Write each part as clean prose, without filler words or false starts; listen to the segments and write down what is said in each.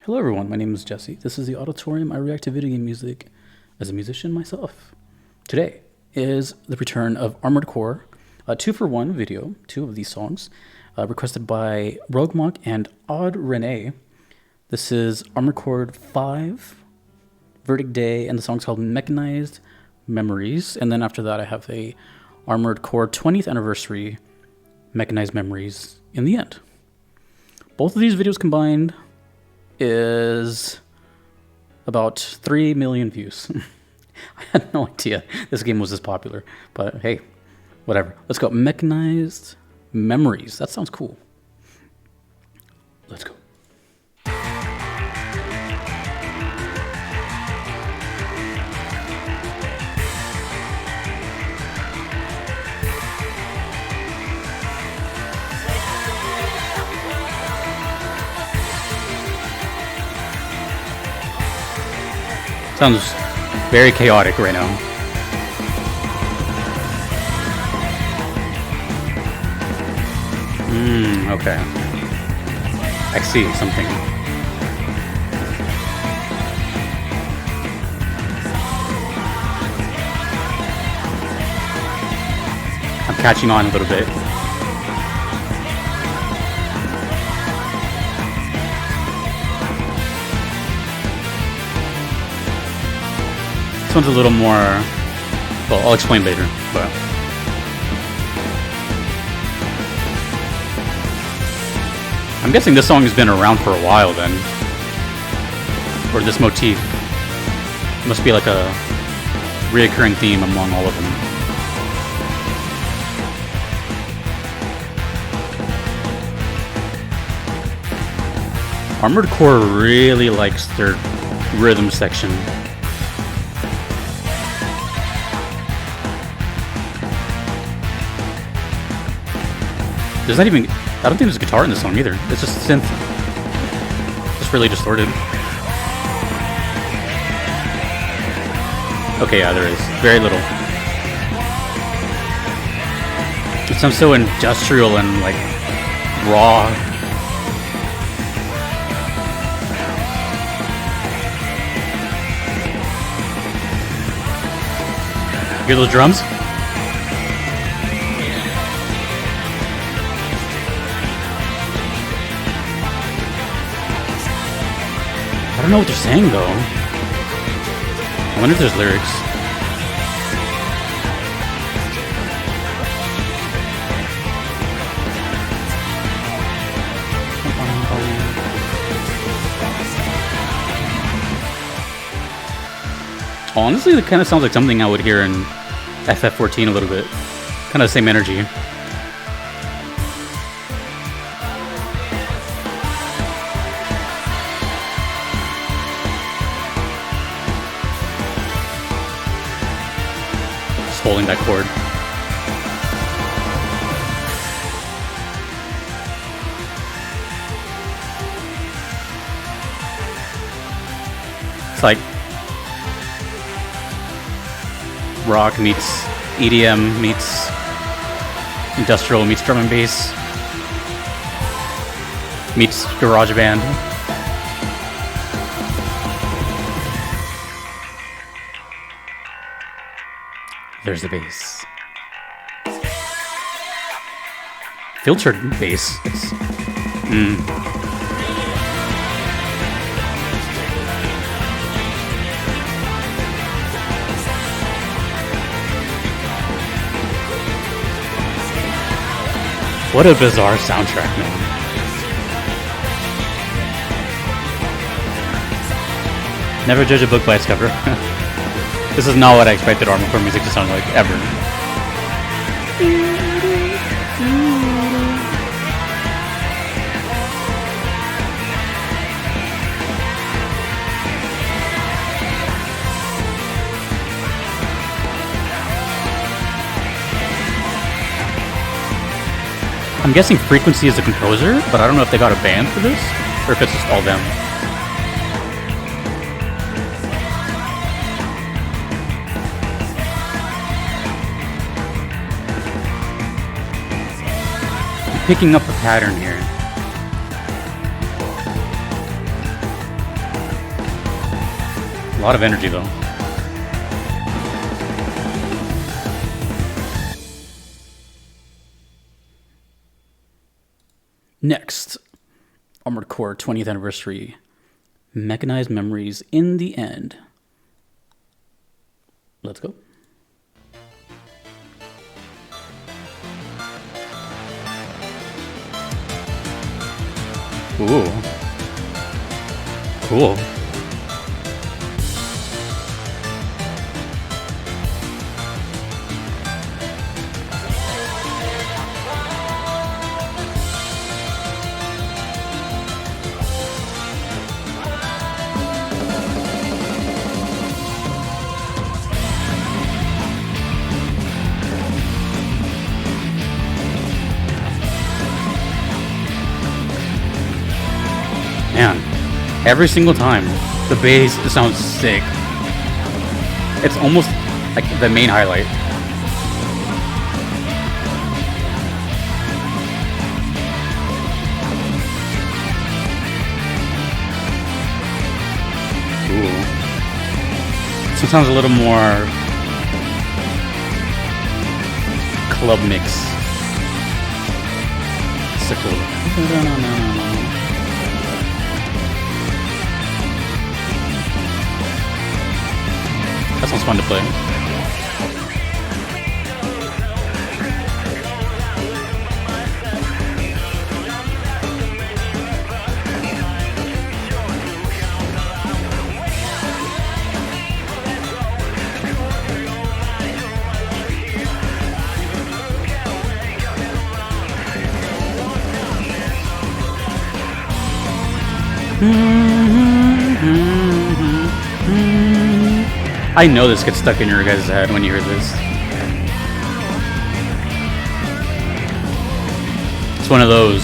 Hello everyone, my name is Jesse. This is the Auditorium. I react to video game music as a musician myself. Today is the return of Armored Core, a 2-for-1 video, 2 of these songs, requested by RogueMonk and Odd Rene. This is Armored Core 5, Verdict Day, and the song's called Mechanized Memories. And then after that I have a Armored Core 20th Anniversary Mechanized Memories in the end. Both of these videos combined is about 3 million views. I had no idea this game was this popular, but hey, whatever. Let's go. Mechanized Memories. That sounds cool. Let's go. Sounds very chaotic right now. Okay. I see something. I'm catching on a little bit. This one's a little more, well, I'll explain later, but I'm guessing this song has been around for a while then, or this motif must be like a reoccurring theme among all of them. Armored Core really likes their rhythm section. There's not even, I don't think there's a guitar in this song either. It's just synth. Just really distorted. Okay, yeah, there is. Very little. It sounds so industrial and like raw. Hear those drums? I don't know what they're saying though. I wonder if there's lyrics. Honestly, it kind of sounds like something I would hear in FF14 a little bit. Kind of the same energy. Holding that chord. It's like rock meets EDM meets industrial meets drum and bass meets garage band. There's the bass. Filtered bass. It's, What a bizarre soundtrack, man. Never judge a book by its cover. This is not what I expected Armored Core music to sound like, ever. I'm guessing Frequency is the composer, but I don't know if they got a band for this, or if it's just all them. Picking up a pattern here. A lot of energy though. Next, Armored Core 20th Anniversary, Mechanized Memories in the End. Let's go. Ooh. Cool. Man, every single time, the bass sounds sick. It's almost like the main highlight. Ooh. Sometimes a little more club mix. So cool. That sounds fun to play. I know this gets stuck in your guys' head when you hear this. It's one of those.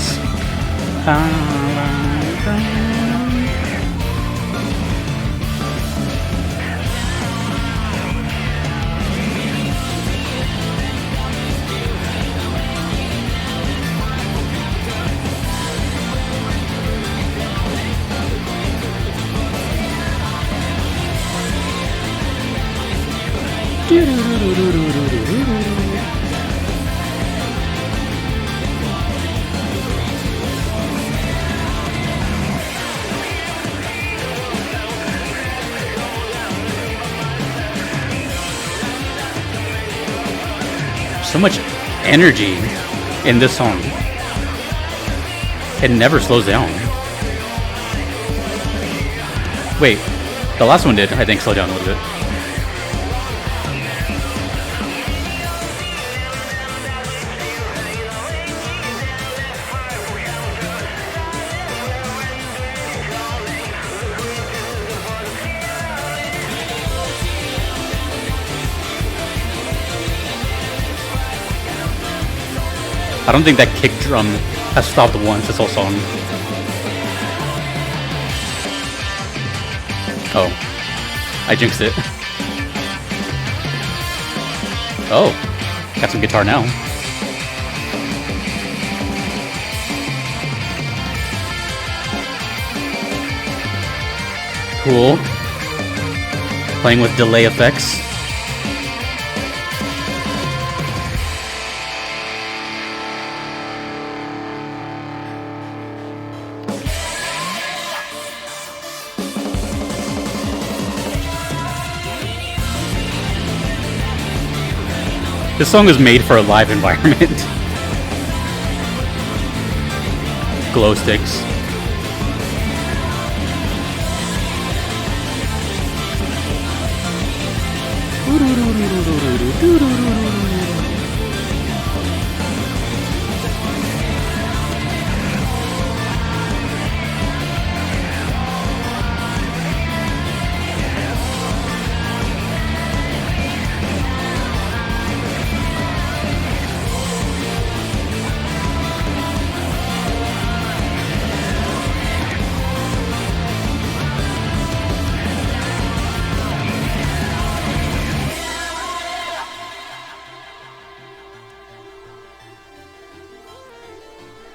So much energy in this song. It never slows down. Wait, the last one did, I think, slow down a little bit. I don't think that kick drum has stopped once this whole song. Oh. I jinxed it. Oh. Got some guitar now. Cool. Playing with delay effects. This song is made for a live environment. Glow sticks.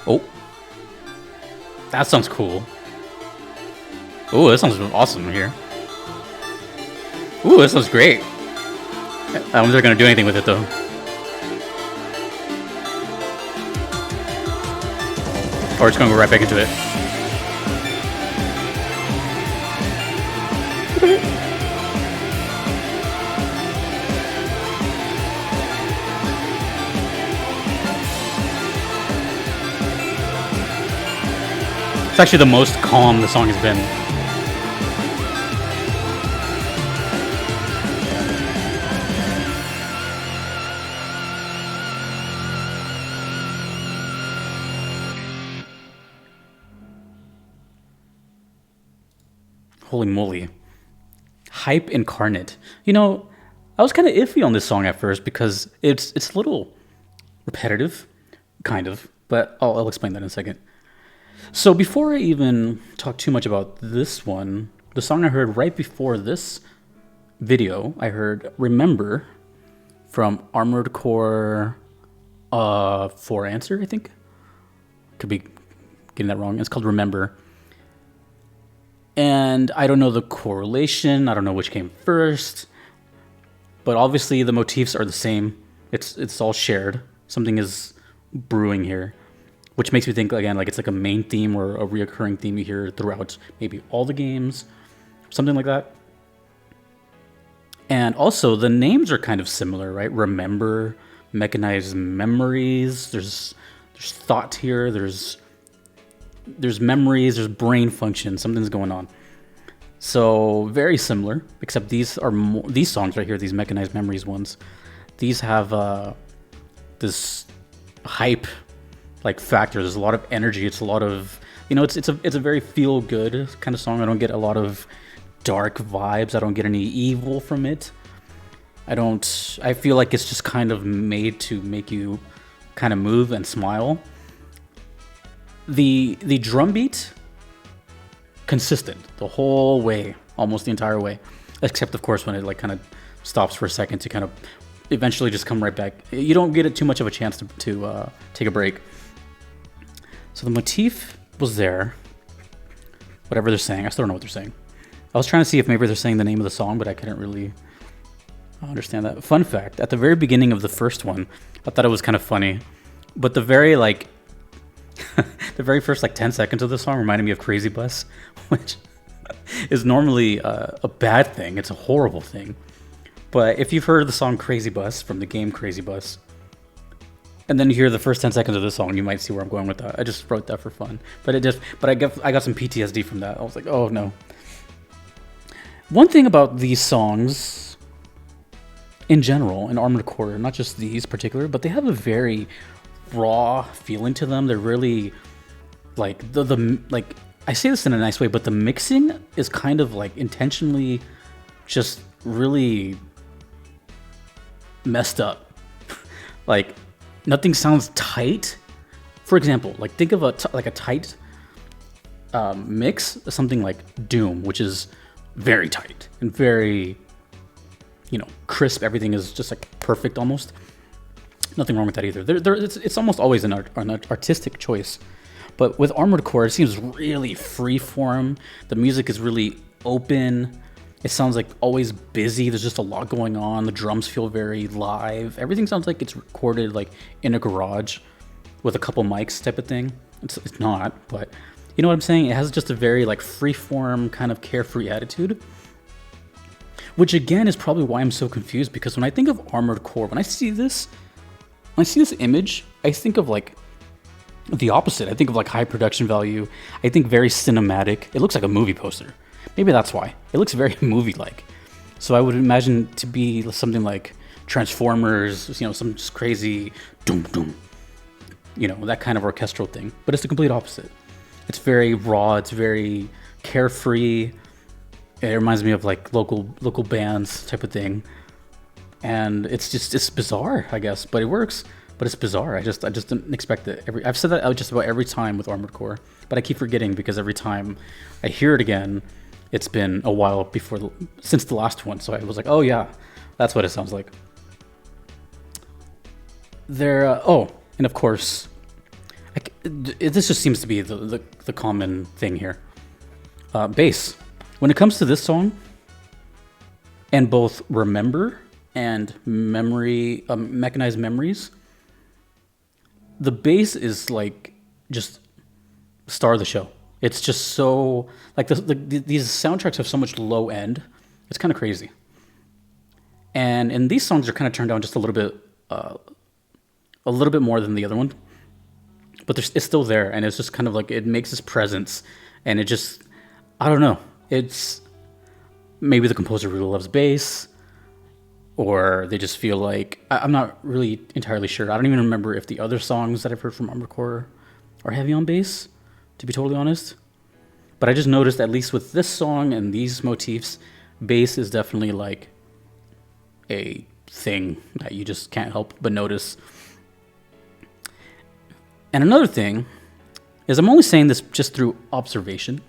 Oh. That sounds cool. Oh, that sounds awesome here. Ooh, this sounds great. I wonder if they're gonna do anything with it though. Or it's gonna go right back into it. It's actually the most calm the song has been. Holy moly. Hype incarnate. You know, I was kind of iffy on this song at first because it's a little repetitive, kind of, but I'll explain that in a second. So before I even talk too much about this one, the song I heard right before this video, I heard Remember from Armored Core 4 Answer, I think. Could be getting that wrong. It's called Remember. And I don't know the correlation. I don't know which came first. But obviously the motifs are the same. It's all shared. Something is brewing here. Which makes me think, again, like it's like a main theme or a reoccurring theme you hear throughout maybe all the games. Something like that. And also the names are kind of similar, right? Remember, Mechanized Memories. There's thought here. There's memories, there's brain function, something's going on. So very similar, except these songs right here, these Mechanized Memories ones, these have this hype like factor. There's a lot of energy. It's a lot of, you know, it's a very feel good kind of song. I don't get a lot of dark vibes. I don't get any evil from it. I feel like it's just kind of made to make you kind of move and smile. The drum beat, consistent the whole way, almost the entire way, except of course when it like kind of stops for a second to kind of eventually just come right back. You don't get it too much of a chance to take a break. So the motif was there. Whatever they're saying, I still don't know what they're saying. I was trying to see if maybe they're saying the name of the song, but I couldn't really understand that. Fun fact, at the very beginning of the first one, I thought it was kind of funny, but the very like the very first like 10 seconds of the song reminded me of Crazy Bus, which is normally a bad thing. It's a horrible thing. But if you've heard the song Crazy Bus from the game Crazy Bus, and then you hear the first 10 seconds of the song, you might see where I'm going with that. I just wrote that for fun. But I got some PTSD from that. I was like, oh no. One thing about these songs in general, in Armored Core, not just these particular, but they have a very raw feeling to them. They're really like like, I say this in a nice way, but the mixing is kind of like intentionally just really messed up. Like nothing sounds tight. For example, like think of a tight mix, something like Doom, which is very tight and very, you know, crisp. Everything is just like perfect almost. Nothing wrong with that either. It's almost always an artistic choice. But with Armored Core, it seems really freeform. The music is really open. It sounds like always busy. There's just a lot going on. The drums feel very live. Everything sounds like it's recorded like in a garage with a couple mics type of thing. It's not, but you know what I'm saying? It has just a very like freeform kind of carefree attitude. Which again is probably why I'm so confused, because when I think of Armored Core, when I see this image, I think of like the opposite. I think of like high production value. I think very cinematic. It looks like a movie poster. Maybe that's why. It looks very movie-like. So I would imagine to be something like Transformers, you know, some just crazy doom doom, you know, that kind of orchestral thing. But it's the complete opposite. It's very raw. It's very carefree. It reminds me of like local bands type of thing. And it's bizarre, I guess, but it works. But it's bizarre. I just didn't expect it. I've said that just about every time with Armored Core, but I keep forgetting because every time I hear it again, it's been a while since the last one. So I was like, oh yeah, that's what it sounds like. And of course, this just seems to be the common thing here. Bass. When it comes to this song, And both Remember and Memory, Mechanized Memories, the bass is like just star of the show. It's just so like these soundtracks have so much low end. It's kind of crazy. And these songs are kind of turned down just a little bit more than the other one, but it's still there, and it's just kind of like it makes its presence, and it just I don't know. It's maybe the composer really loves bass, or they just feel like I'm not really entirely sure. I don't even remember if the other songs that I've heard from Armored Core are heavy on bass, to be totally honest. But I just noticed, at least with this song and these motifs, bass is definitely like a thing that you just can't help but notice. And another thing is, I'm only saying this just through observation.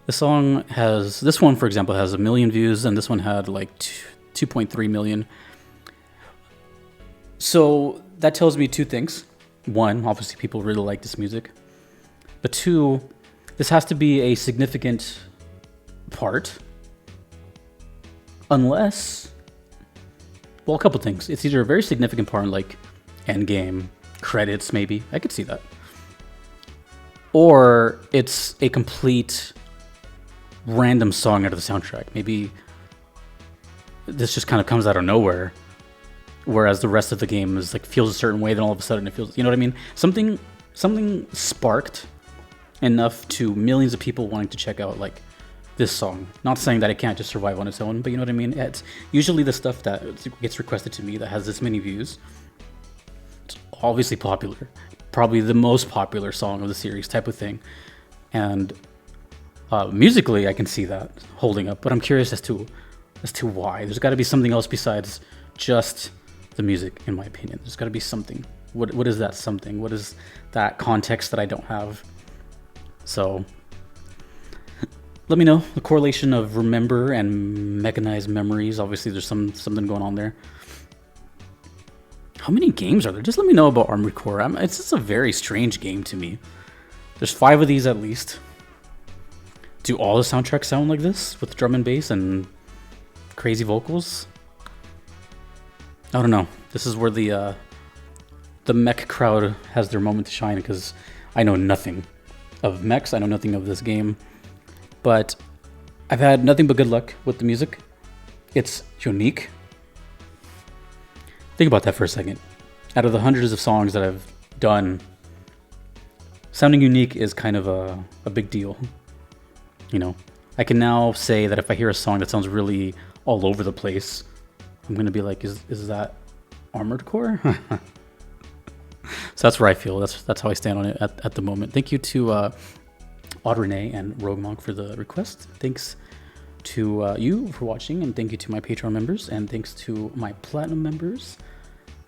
This one, for example, has 1 million views, and this one had like 2.3 million. So that tells me two things. One, obviously people really like this music. But two, this has to be a significant part. Unless, well, a couple things. It's either a very significant part in like endgame, credits maybe. I could see that. Or it's a complete random song out of the soundtrack. Maybe this just kind of comes out of nowhere, whereas the rest of the game is like feels a certain way, then all of a sudden it feels, you know what I mean? Something sparked enough to millions of people wanting to check out like this song. Not saying that it can't just survive on its own, but you know what I mean? It's usually the stuff that gets requested to me that has this many views. It's obviously popular, probably the most popular song of the series type of thing. And musically, I can see that holding up, but I'm curious as to why. There's got to be something else besides just the music, in my opinion. There's got to be something. What is that something? What is that context that I don't have? So let me know the correlation of Remember and Mechanized Memories. Obviously, there's something going on there. How many games are there? Just let me know about Armored Core. It's just a very strange game to me. There's 5 of these at least. Do all the soundtracks sound like this with drum and bass and crazy vocals? I don't know. This is where the mech crowd has their moment to shine, because I know nothing of mechs. I know nothing of this game, but I've had nothing but good luck with the music. It's unique. Think about that for a second. Out of the hundreds of songs that I've done, sounding unique is kind of a big deal. You know, I can now say that if I hear a song that sounds really all over the place, I'm going to be like, is that Armored Core? So that's where I feel. That's how I stand on it at the moment. Thank you to Odd Rene and RogueMonk for the request. Thanks to you for watching, and thank you to my Patreon members, and thanks to my Platinum members,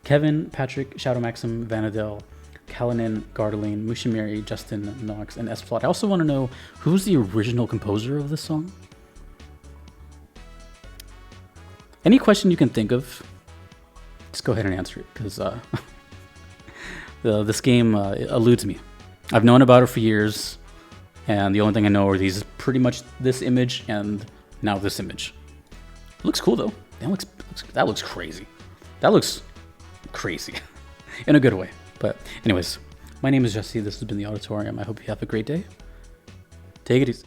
Kevin, Patrick, Shadow Maxim, Vanadel, Kalanin, Gardeline, Mushimiri, Justin, Knox, and S-Plot. I also want to know, who's the original composer of this song? Any question you can think of, just go ahead and answer it, because this game eludes me. I've known about it for years, and the only thing I know are these, pretty much this image and now this image. It looks cool though. That looks crazy. That looks crazy in a good way. But anyways, my name is Jesse. This has been the Auditorium. I hope you have a great day. Take it easy.